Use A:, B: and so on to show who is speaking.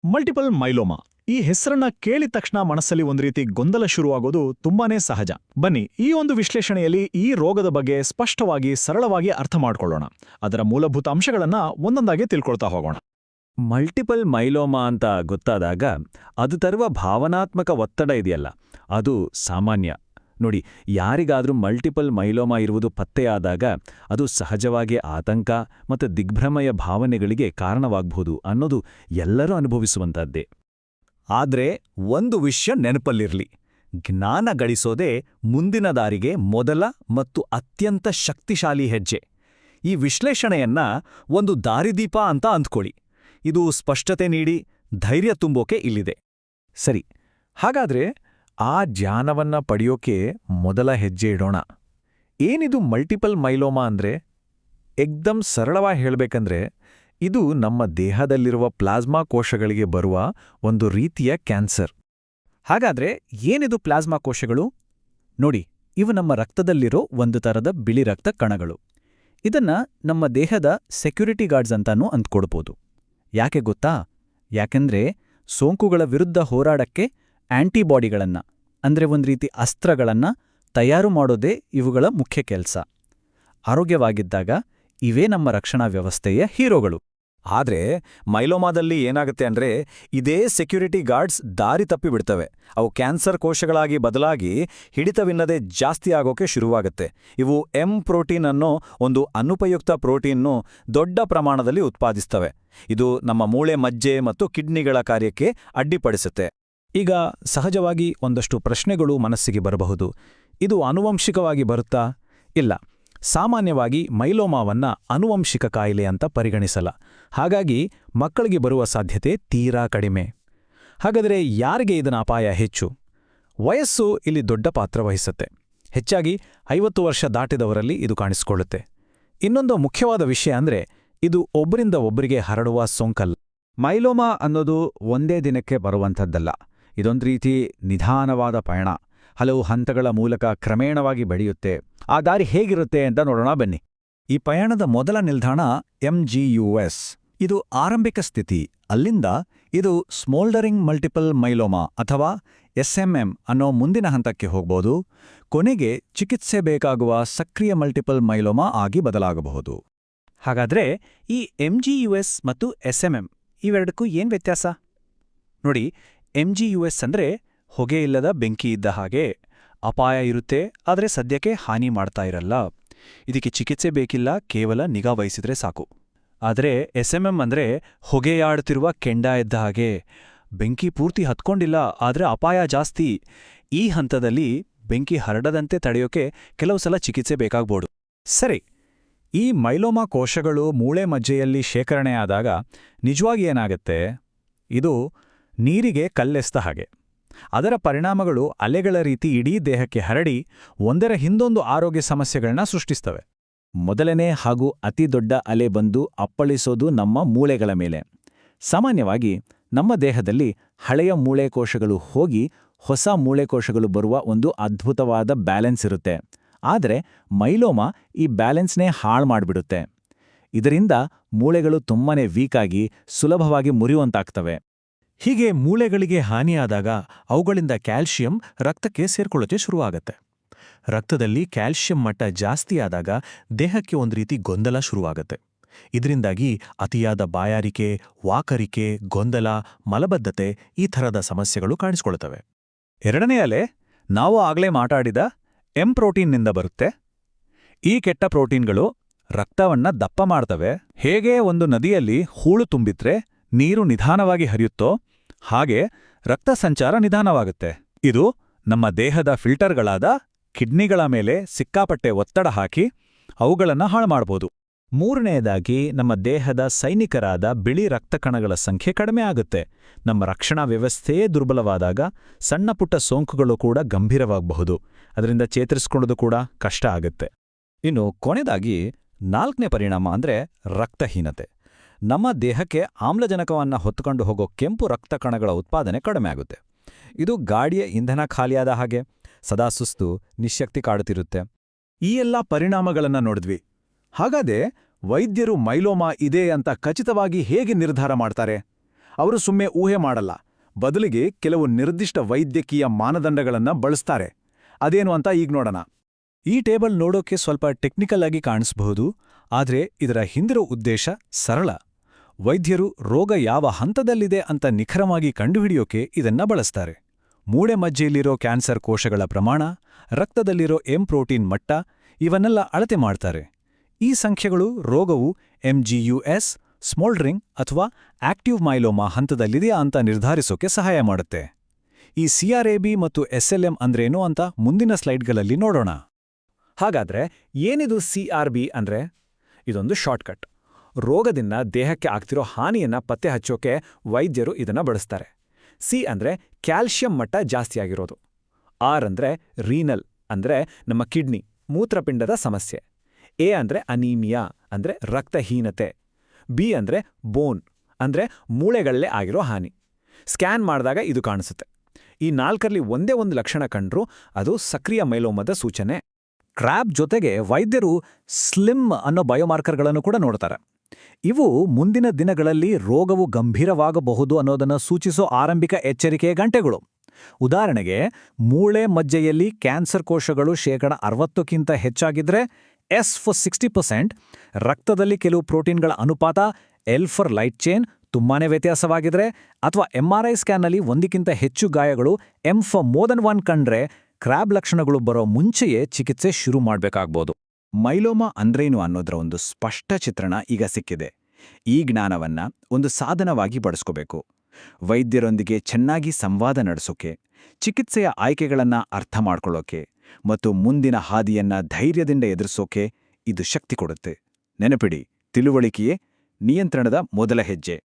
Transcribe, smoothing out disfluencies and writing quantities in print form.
A: Multiple myeloma ಈ ಹೆಸರನ್ನ ಕೇಳಿದ ತಕ್ಷಣ ಮನಸ್ಸಲ್ಲಿ ಒಂದು ರೀತಿ ಗೊಂದಲ ಶುರುವಾಗೋದು ತುಂಬಾನೇ ಸಹಜ. ಬನ್ನಿ, ಈ ಒಂದು ವಿಶ್ಲೇಷಣೆಯಲ್ಲಿ ಈ ರೋಗದ ಬಗ್ಗೆ ಸ್ಪಷ್ಟವಾಗಿ ಸರಳವಾಗಿ ಅರ್ಥ ಮಾಡ್ಕೊಳ್ಳೋಣ. ಅದರ ಮೂಲಭೂತ ಅಂಶಗಳನ್ನ ಒಂದೊಂದಾಗಿ ತಿಳ್ಕೊಳ್ತಾ ಹೋಗೋಣ.
B: ಮಲ್ಟಿಪಲ್ ಮೈಲೋಮಾ ಅಂತ ಗೊತ್ತಾದಾಗ ಅದು ತರುವ ಭಾವನಾತ್ಮಕ ಒತ್ತಡ ಇದೆಯಲ್ಲ, ಅದು ಸಾಮಾನ್ಯ. ನೋಡಿ, ಯಾರಿಗಾದ್ರೂ ಮಲ್ಟಿಪಲ್ ಮೈಲೋಮಾ ಇರುವುದು ಪತ್ತೆಯಾದಾಗ ಅದು ಸಹಜವಾಗಿ ಆತಂಕ ಮತ್ತು ದಿಗ್ಭ್ರಮೆಯ ಭಾವನೆಗಳಿಗೆ ಕಾರಣವಾಗಬಹುದು ಅನ್ನೋದು ಎಲ್ಲರೂ ಅನುಭವಿಸುವಂತದ್ದೇ.
C: ಆದ್ರೆ ಒಂದು ವಿಷಯ ನೆನಪಲ್ಲಿರ್ಲಿ, ಜ್ಞಾನ ಗಳಿಸೋದೇ ಮುಂದಿನ ದಾರಿಗೆ ಮೊದಲ ಮತ್ತು ಅತ್ಯಂತ ಶಕ್ತಿಶಾಲಿ ಹೆಜ್ಜೆ. ಈ ವಿಶ್ಲೇಷಣೆಯನ್ನ ಒಂದು ದಾರಿದೀಪ ಅಂತ ಅಂದ್ಕೊಳ್ಳಿ. ಇದು ಸ್ಪಷ್ಟತೆ ನೀಡಿ ಧೈರ್ಯ ತುಂಬೋಕೆ ಇಲ್ಲಿದೆ.
D: ಸರಿ, ಹಾಗಾದ್ರೆ ಆ ಜ್ಞಾನವನ್ನ ಪಡೆಯೋಕೆ ಮೊದಲ ಹೆಜ್ಜೆ ಇಡೋಣ. ಏನಿದು ಮಲ್ಟಿಪಲ್ ಮೈಲೋಮಾ ಅಂದ್ರೆ? ಎಕ್ದಮ್ ಸರಳವಾಗಿ ಹೇಳ್ಬೇಕಂದ್ರೆ ಇದು ನಮ್ಮ ದೇಹದಲ್ಲಿರುವ ಪ್ಲಾಸ್ಮಾ ಕೋಶಗಳಿಗೆ ಬರುವ ಒಂದು ರೀತಿಯ ಕ್ಯಾನ್ಸರ್.
C: ಹಾಗಾದ್ರೆ ಏನಿದು ಪ್ಲಾಸ್ಮಾ ಕೋಶಗಳು? ನೋಡಿ, ಇವು ನಮ್ಮ ರಕ್ತದಲ್ಲಿರೋ ಒಂದು ತರದ ಬಿಳಿ ರಕ್ತ ಕಣಗಳು. ಇದನ್ನ ನಮ್ಮ ದೇಹದ ಸೆಕ್ಯೂರಿಟಿ ಗಾರ್ಡ್ಸ್ ಅಂತಾನೂ ಅಂದ್ಕೊಡ್ಬೋದು. ಯಾಕೆ ಗೊತ್ತಾ? ಯಾಕೆಂದ್ರೆ ಸೋಂಕುಗಳ ವಿರುದ್ಧ ಹೋರಾಡಕ್ಕೆ ಆಂಟಿಬಾಡಿಗಳನ್ನ, ಅಂದ್ರೆ ಒಂದು ರೀತಿ ಅಸ್ತ್ರಗಳನ್ನ ತಯಾರು ಮಾಡೋದೇ ಇವುಗಳ ಮುಖ್ಯ ಕೆಲಸ. ಆರೋಗ್ಯವಾಗಿದ್ದಾಗ ಇವೇ ನಮ್ಮ ರಕ್ಷಣಾ ವ್ಯವಸ್ಥೆಯ ಹೀರೋಗಳು.
B: ಆದ್ರೆ ಮೈಲೋಮಾದಲ್ಲಿ ಏನಾಗುತ್ತೆ ಅಂದ್ರೆ, ಇದೇ ಸೆಕ್ಯೂರಿಟಿ ಗಾರ್ಡ್ಸ್ ದಾರಿ ತಪ್ಪಿಬಿಡ್ತವೆ. ಅವು ಕ್ಯಾನ್ಸರ್ ಕೋಶಗಳಾಗಿ ಬದಲಾಗಿ ಹಿಡಿತವಿಲ್ಲದೆ ಜಾಸ್ತಿ ಆಗೋಕೆ ಶುರುವಾಗುತ್ತೆ. ಇವು ಪ್ರೋಟೀನ್ ಅನ್ನೋ ಒಂದು ಅನುಪಯುಕ್ತ ಪ್ರೋಟೀನ್ನು ದೊಡ್ಡ ಪ್ರಮಾಣದಲ್ಲಿ ಉತ್ಪಾದಿಸ್ತವೆ. ಇದು ನಮ್ಮ ಮೂಳೆ, ಮಜ್ಜೆ ಮತ್ತು ಕಿಡ್ನಿಗಳ ಕಾರ್ಯಕ್ಕೆ ಅಡ್ಡಿಪಡಿಸುತ್ತೆ.
D: ಈಗ ಸಹಜವಾಗಿ ಒಂದಷ್ಟು ಪ್ರಶ್ನೆಗಳು ಮನಸ್ಸಿಗೆ ಬರಬಹುದು. ಇದು ಆನುವಂಶಿಕವಾಗಿ ಬರುತ್ತಾ? ಇಲ್ಲ. ಸಾಮಾನ್ಯವಾಗಿ ಮೈಲೋಮಾವನ್ನ ಆನುವಂಶಿಕ ಕಾಯಿಲೆ ಅಂತ ಪರಿಗಣಿಸಲ್ಲ. ಹಾಗಾಗಿ ಮಕ್ಕಳಿಗೆ ಬರುವ ಸಾಧ್ಯತೆ ತೀರಾ ಕಡಿಮೆ. ಹಾಗಾದರೆ ಯಾರಿಗೆ ಇದರ ಅಪಾಯ ಹೆಚ್ಚು? ವಯಸ್ಸು ಇಲ್ಲಿ ದೊಡ್ಡ ಪಾತ್ರ ವಹಿಸುತ್ತೆ. ಹೆಚ್ಚಾಗಿ 50 ವರ್ಷ ದಾಟಿದವರಲ್ಲಿ ಇದು ಕಾಣಿಸಿಕೊಳ್ಳುತ್ತೆ. ಇನ್ನೊಂದು ಮುಖ್ಯವಾದ ವಿಷಯ ಅಂದ್ರೆ, ಇದು ಒಬ್ಬರಿಂದ ಒಬ್ಬರಿಗೆ ಹರಡುವ ಸೋಂಕಲ್ಲ.
C: ಮೈಲೋಮಾ ಅನ್ನೋದು ಒಂದೇ ದಿನಕ್ಕೆ ಬರುವಂಥದ್ದಲ್ಲ. ಇದೊಂದು ರೀತಿ ನಿಧಾನವಾದ ಪಯಣ. ಹಲವು ಹಂತಗಳ ಮೂಲಕ ಕ್ರಮೇಣವಾಗಿ ಬೆಳೆಯುತ್ತೆ. ಆ ದಾರಿ ಹೇಗಿರುತ್ತೆ ಅಂತ ನೋಡೋಣ ಬನ್ನಿ. ಈ ಪಯಣದ ಮೊದಲ ನಿಲ್ದಾಣ MGUS. ಇದು ಆರಂಭಿಕ ಸ್ಥಿತಿ. ಅಲ್ಲಿಂದ ಇದು ಸ್ಮೋಲ್ಡರಿಂಗ್ ಮಲ್ಟಿಪಲ್ ಮೈಲೋಮಾ ಅಥವಾ SMM ಅನ್ನೋ ಮುಂದಿನ ಹಂತಕ್ಕೆ ಹೋಗ್ಬೋದು. ಕೊನೆಗೆ ಚಿಕಿತ್ಸೆ ಬೇಕಾಗುವ ಸಕ್ರಿಯ ಮಲ್ಟಿಪಲ್ ಮೈಲೋಮಾ ಆಗಿ ಬದಲಾಗಬಹುದು.
E: ಹಾಗಾದ್ರೆ ಈ MGUS ಮತ್ತು SMM ಇವೆರಡಕ್ಕೂ ಏನ್ ವ್ಯತ್ಯಾಸ? ನೋಡಿ, MGUS ಅಂದ್ರೆ ಹೊಗೆ ಇಲ್ಲದ ಬೆಂಕಿ ಇದ್ದ ಹಾಗೆ. ಅಪಾಯ ಇರುತ್ತೆ, ಆದರೆ ಸದ್ಯಕ್ಕೆ ಹಾನಿ ಮಾಡ್ತಾ ಇರಲ್ಲ. ಇದಕ್ಕೆ ಚಿಕಿತ್ಸೆ ಬೇಕಿಲ್ಲ, ಕೇವಲ ನಿಗಾ ವಹಿಸಿದ್ರೆ ಸಾಕು. ಆದರೆ SMM ಅಂದ್ರೆ ಹೊಗೆಯಾಡುತ್ತಿರುವ ಕೆಂಡ ಇದ್ದ ಹಾಗೆ. ಬೆಂಕಿ ಪೂರ್ತಿ ಹತ್ಕೊಂಡಿಲ್ಲ, ಆದರೆ ಅಪಾಯ ಜಾಸ್ತಿ. ಈ ಹಂತದಲ್ಲಿ ಬೆಂಕಿ ಹರಡದಂತೆ ತಡೆಯೋಕೆ ಕೆಲವು ಸಲ ಚಿಕಿತ್ಸೆ ಬೇಕಾಗ್ಬೋದು.
C: ಸರಿ, ಈ ಮೈಲೋಮಾ ಕೋಶಗಳು ಮೂಳೆ ಮಜ್ಜೆಯಲ್ಲಿ ಶೇಖರಣೆಯಾದಾಗ ನಿಜವಾಗಿ ಏನಾಗುತ್ತೆ? ಇದು ನೀರಿಗೆ ಕಲ್ಲೆಸ್ದ ಹಾಗೆ. ಅದರ ಪರಿಣಾಮಗಳು ಅಲೆಗಳ ರೀತಿ ಇಡೀ ದೇಹಕ್ಕೆ ಹರಡಿ ಒಂದರ ಹಿಂದೊಂದು ಆರೋಗ್ಯ ಸಮಸ್ಯೆಗಳನ್ನ ಸೃಷ್ಟಿಸ್ತವೆ. ಮೊದಲನೇ ಹಾಗೂ ಅತಿ ದೊಡ್ಡ ಅಲೆ ಬಂದು ಅಪ್ಪಳಿಸೋದು ನಮ್ಮ ಮೂಳೆಗಳ ಮೇಲೆ. ಸಾಮಾನ್ಯವಾಗಿ ನಮ್ಮ ದೇಹದಲ್ಲಿ ಹಳೆಯ ಮೂಳೆಕೋಶಗಳು ಹೋಗಿ ಹೊಸ ಮೂಳೆಕೋಶಗಳು ಬರುವ ಒಂದು ಅದ್ಭುತವಾದ ಬ್ಯಾಲೆನ್ಸ್ ಇರುತ್ತೆ. ಆದರೆ ಮೈಲೋಮಾ ಈ ಬ್ಯಾಲೆನ್ಸ್ನೇ ಹಾಳು ಮಾಡಿಬಿಡುತ್ತೆ. ಇದರಿಂದ ಮೂಳೆಗಳು ತುಂಬಾನೇ ವೀಕಾಗಿ ಸುಲಭವಾಗಿ ಮುರಿಯುವಂತಾಗ್ತವೆ.
D: ಹೀಗೆ ಮೂಳೆಗಳಿಗೆ ಹಾನಿಯಾದಾಗ ಅವುಗಳಿಂದ ಕ್ಯಾಲ್ಷಿಯಂ ರಕ್ತಕ್ಕೆ ಸೇರ್ಕೊಳ್ಳೋಕೆ ಶುರುವಾಗತ್ತೆ. ರಕ್ತದಲ್ಲಿ ಕ್ಯಾಲ್ಷಿಯಂ ಮಟ್ಟ ಜಾಸ್ತಿಯಾದಾಗ ದೇಹಕ್ಕೆ ಒಂದು ರೀತಿ ಗೊಂದಲ ಶುರುವಾಗತ್ತೆ. ಇದರಿಂದಾಗಿ ಅತಿಯಾದ ಬಾಯಾರಿಕೆ, ವಾಕರಿಕೆ, ಗೊಂದಲ, ಮಲಬದ್ಧತೆ ಈ ಥರದ ಸಮಸ್ಯೆಗಳು ಕಾಣಿಸ್ಕೊಳ್ತವೆ.
C: ಎರಡನೇ ಅಲೆ ನಾವು ಆಗಲೇ ಮಾತಾಡಿದ ಪ್ರೋಟೀನ್ನಿಂದ ಬರುತ್ತೆ. ಈ ಕೆಟ್ಟ ಪ್ರೋಟೀನ್ಗಳು ರಕ್ತವನ್ನ ದಪ್ಪ ಮಾಡ್ತವೆ. ಹೇಗೆ ಒಂದು ನದಿಯಲ್ಲಿ ಹೂಳು ತುಂಬಿದ್ರೆ ನೀರು ನಿಧಾನವಾಗಿ ಹರಿಯುತ್ತೋ ಹಾಗೆ ರಕ್ತ ಸಂಚಾರ ನಿಧಾನವಾಗುತ್ತೆ. ಇದು ನಮ್ಮ ದೇಹದ ಫಿಲ್ಟರ್ಗಳಾದ ಕಿಡ್ನಿಗಳ ಮೇಲೆ ಸಿಕ್ಕಾಪಟ್ಟೆ ಒತ್ತಡ ಹಾಕಿ ಅವುಗಳನ್ನು ಹಾಳು ಮಾಡ್ಬೋದು.
D: ಮೂರನೆಯದಾಗಿ ನಮ್ಮ ದೇಹದ ಸೈನಿಕರಾದ ಬಿಳಿ ರಕ್ತಕಣಗಳ ಸಂಖ್ಯೆ ಕಡಿಮೆ ಆಗುತ್ತೆ. ನಮ್ಮ ರಕ್ಷಣಾ ವ್ಯವಸ್ಥೆಯೇ ದುರ್ಬಲವಾದಾಗ ಸಣ್ಣಪುಟ್ಟ ಸೋಂಕುಗಳು ಕೂಡ ಗಂಭೀರವಾಗಬಹುದು. ಅದರಿಂದ ಚೇತರಿಸ್ಕೊಳ್ಳೋದು ಕೂಡ ಕಷ್ಟ ಆಗುತ್ತೆ.
C: ಇನ್ನು ಕೊನೆಯದಾಗಿ 4ನೇ ಪರಿಣಾಮ ಅಂದ್ರೆ ರಕ್ತಹೀನತೆ. ನಮ್ಮ ದೇಹಕ್ಕೆ ಆಮ್ಲಜನಕವನ್ನು ಹೊತ್ತುಕೊಂಡು ಹೋಗೋ ಕೆಂಪು ರಕ್ತ ಕಣಗಳ ಉತ್ಪಾದನೆ ಕಡಿಮೆ ಆಗುತ್ತೆ. ಇದು ಗಾಡಿಯ ಇಂಧನ ಖಾಲಿಯಾದ ಹಾಗೆ. ಸದಾ ಸುಸ್ತು, ನಿಶ್ಶಕ್ತಿ ಕಾಡುತ್ತಿರುತ್ತೆ. ಈ ಎಲ್ಲ ಪರಿಣಾಮಗಳನ್ನ ನೋಡಿದ್ವಿ. ಹಾಗಾದ್ರೆ ವೈದ್ಯರು ಮೈಲೋಮಾ ಇದೆ ಅಂತ ಖಚಿತವಾಗಿ ಹೇಗೆ ನಿರ್ಧಾರ ಮಾಡ್ತಾರೆ? ಅವರು ಸುಮ್ಮನೆ ಊಹೆ ಮಾಡಲ್ಲ, ಬದಲಿಗೆ ಕೆಲವು ನಿರ್ದಿಷ್ಟ ವೈದ್ಯಕೀಯ ಮಾನದಂಡಗಳನ್ನ ಬಳಸ್ತಾರೆ. ಅದೇನು ಅಂತ ಈಗ ನೋಡೋಣ.
D: ಈ ಟೇಬಲ್ ನೋಡೋಕೆ ಸ್ವಲ್ಪ ಟೆಕ್ನಿಕಲ್ ಆಗಿ ಕಾಣಿಸಬಹುದು, ಆದರೆ ಇದರ ಹಿಂದಿರೋ ಉದ್ದೇಶ ಸರಳ. ವೈದ್ಯರು ರೋಗ ಯಾವ ಹಂತದಲ್ಲಿದೆ ಅಂತ ನಿಖರವಾಗಿ ಕಂಡುಹಿಡಿಯೋಕೆ ಇದನ್ನ ಬಳಸ್ತಾರೆ. ಮೂಳೆ ಮಜ್ಜೆಯಲ್ಲಿರೋ ಕ್ಯಾನ್ಸರ್ ಕೋಶಗಳ ಪ್ರಮಾಣ, ರಕ್ತದಲ್ಲಿರೋ ಪ್ರೋಟೀನ್ ಮಟ್ಟ ಇವನ್ನೆಲ್ಲ ಅಳತೆ ಮಾಡ್ತಾರೆ. ಈ ಸಂಖ್ಯೆಗಳು ರೋಗವು MGUS, ಸ್ಮೋಲ್ಡರಿಂಗ್ ಅಥವಾ ಆಕ್ಟಿವ್ ಮೈಲೋಮಾ ಹಂತದಲ್ಲಿದೆಯಾ ಅಂತ ನಿರ್ಧಾರಿಸೋಕೆ ಸಹಾಯ ಮಾಡುತ್ತೆ. ಈ CRAB ಮತ್ತು SLM ಅಂದ್ರೇನು ಅಂತ ಮುಂದಿನ ಸ್ಲೈಡ್ಗಳಲ್ಲಿ ನೋಡೋಣ.
C: ಹಾಗಾದ್ರೆ ಏನಿದು CRB ಅಂದ್ರೆ? ಇದೊಂದು ಶಾರ್ಟ್ಕಟ್. ರೋಗದಿಂದ ದೇಹಕ್ಕೆ ಆಗ್ತಿರೋ ಹಾನಿಯನ್ನ ಪತ್ತೆ ಹಚ್ಚೋಕೆ ವೈದ್ಯರು ಇದನ್ನ ಬಳಸ್ತಾರೆ. C ಅಂದ್ರೆ ಕ್ಯಾಲ್ಶಿಯಂ ಮಟ್ಟ ಜಾಸ್ತಿಯಾಗಿರೋದು. R ಅಂದ್ರೆ ರೀನಲ್ ಅಂದ್ರೆ ನಮ್ಮ ಕಿಡ್ನಿ, ಮೂತ್ರಪಿಂಡದ ಸಮಸ್ಯೆ. A ಅಂದ್ರೆ ಅನೀಮಿಯಾ ಅಂದ್ರೆ ರಕ್ತಹೀನತೆ. B ಅಂದ್ರೆ ಬೋನ್ ಅಂದ್ರೆ ಮೂಳೆಗಳಲ್ಲೇ ಆಗಿರೋ ಹಾನಿ. ಸ್ಕ್ಯಾನ್ ಮಾಡಿದಾಗ ಇದು ಕಾಣಿಸುತ್ತೆ. ಈ 4ರಲ್ಲಿ ಒಂದೇ ಒಂದು ಲಕ್ಷಣ ಕಂಡ್ರೂ ಅದು ಸಕ್ರಿಯ ಮೈಲೋಮದ ಸೂಚನೆ.
D: ಕ್ರ್ಯಾಬ್ ಜೊತೆಗೆ ವೈದ್ಯರು ಸ್ಲಿಮ್ ಅನ್ನೋ ಬಯೋಮಾರ್ಕರ್ಗಳನ್ನು ಕೂಡ ನೋಡ್ತಾರೆ. ಇವು ಮುಂದಿನ ದಿನಗಳಲ್ಲಿ ರೋಗವು ಗಂಭೀರವಾಗಬಹುದು ಅನ್ನೋದನ್ನು ಸೂಚಿಸೋ ಆರಂಭಿಕ ಎಚ್ಚರಿಕೆಯ ಗಂಟೆಗಳು. ಉದಾಹರಣೆಗೆ, ಮೂಳೆ ಮಜ್ಜೆಯಲ್ಲಿ ಕ್ಯಾನ್ಸರ್ ಕೋಶಗಳು 60% ಹೆಚ್ಚಾಗಿದ್ರೆ S for 60%, ರಕ್ತದಲ್ಲಿ ಕೆಲವು ಪ್ರೋಟೀನ್ಗಳ ಅನುಪಾತ L for ಲೈಟ್ ಚೈನ್ ತುಂಬಾನೇ ವ್ಯತ್ಯಾಸವಾಗಿದ್ರೆ, ಅಥವಾ MRI ಸ್ಕ್ಯಾನ್ನಲ್ಲಿ ಒಂದಕ್ಕಿಂತ ಹೆಚ್ಚು ಗಾಯಗಳು M for more than 1 ಕಂಡ್ರೆ ಕ್ರ್ಯಾಬ್ ಲಕ್ಷಣಗಳು ಬರೋ ಮುಂಚೆಯೇ ಚಿಕಿತ್ಸೆ ಶುರು ಮಾಡಬೇಕಾಗ್ಬೋದು.
C: ಮೈಲೋಮಾ ಅಂದ್ರೇನು ಅನ್ನೋದರ ಒಂದು ಸ್ಪಷ್ಟ ಚಿತ್ರಣ ಈಗ ಸಿಕ್ಕಿದೆ. ಈ ಜ್ಞಾನವನ್ನ ಒಂದು ಸಾಧನವಾಗಿ ಬಳಸ್ಕೋಬೇಕು. ವೈದ್ಯರೊಂದಿಗೆ ಚೆನ್ನಾಗಿ ಸಂವಾದ ನಡೆಸೋಕೆ, ಚಿಕಿತ್ಸೆಯ ಆಯ್ಕೆಗಳನ್ನ ಅರ್ಥ ಮಾಡ್ಕೊಳ್ಳೋಕೆ ಮತ್ತು ಮುಂದಿನ ಹಾದಿಯನ್ನ ಧೈರ್ಯದಿಂದ ಎದುರಿಸೋಕೆ ಇದು ಶಕ್ತಿ ಕೊಡುತ್ತೆ. ನೆನಪಿಡಿ, ತಿಳುವಳಿಕೆಯೇ ನಿಯಂತ್ರಣದ ಮೊದಲ ಹೆಜ್ಜೆ.